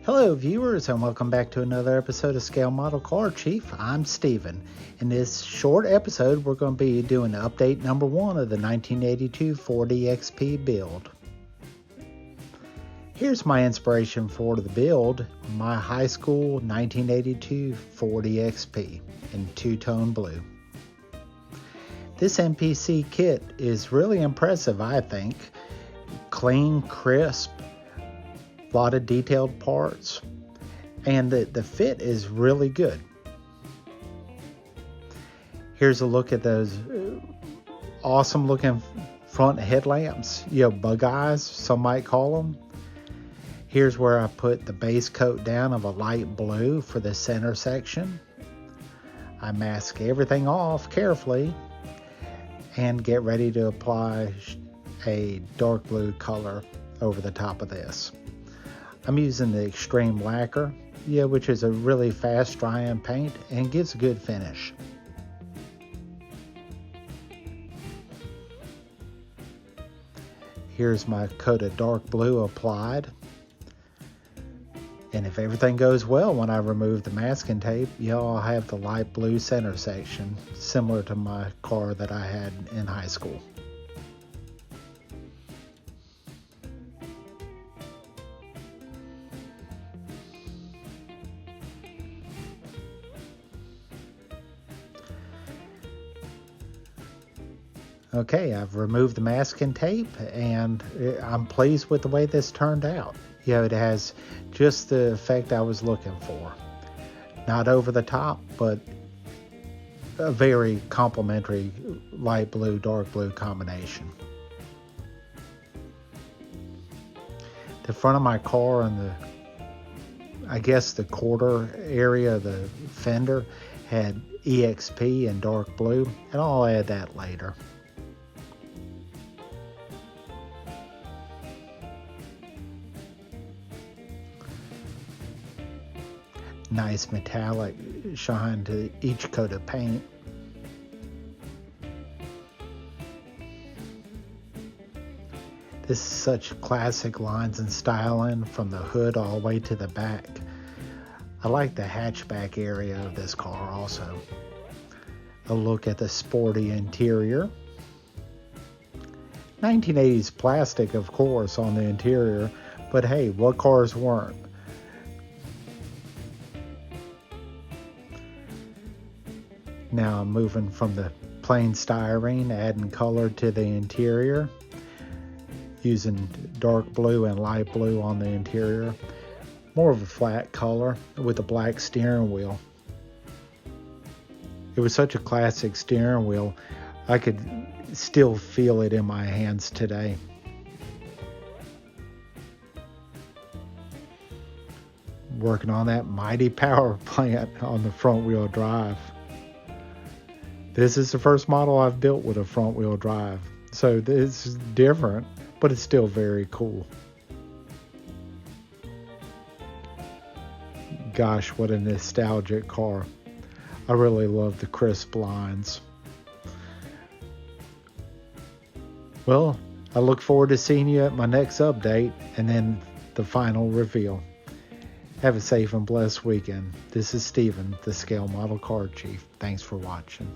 Hello viewers, and welcome back to another episode of Scale Model Car Chief. I'm Steven. In this short episode, we're going to be doing update number 1 of the 1982 Ford EXP build. Here's my inspiration for the build, my high school 1982 Ford EXP in two-tone blue. This MPC kit is really impressive, I think. Clean, crisp, a lot of detailed parts, and the fit is really good. Here's a look at those awesome looking front headlamps, bug eyes, some might call them. Here's where I put the base coat down of a light blue for the center section. I mask everything off carefully and get ready to apply a dark blue color over the top of this. I'm using the Extreme Lacquer, which is a really fast drying paint and gives a good finish. Here's my coat of dark blue applied. And if everything goes well when I remove the masking tape, I'll have the light blue center section, similar to my car that I had in high school. Okay, I've removed the masking tape and I'm pleased with the way this turned out. It has just the effect I was looking for. Not over the top, but a very complementary light blue, dark blue combination. The front of my car and the quarter area of the fender had EXP in dark blue, and I'll add that later. Nice metallic shine to each coat of paint. This is such classic lines and styling from the hood all the way to the back. I like the hatchback area of this car also. A look at the sporty interior. 1980s plastic, of course, on the interior, but hey, what cars weren't? Now I'm moving from the plain styrene, adding color to the interior, using dark blue and light blue on the interior. More of a flat color with a black steering wheel. It was such a classic steering wheel, I could still feel it in my hands today. Working on that mighty power plant on the front wheel drive. This is the first model I've built with a front wheel drive, so this is different, but it's still very cool. Gosh, what a nostalgic car. I really love the crisp lines. Well, I look forward to seeing you at my next update and then the final reveal. Have a safe and blessed weekend. This is Steven, the Scale Model Car Chief. Thanks for watching.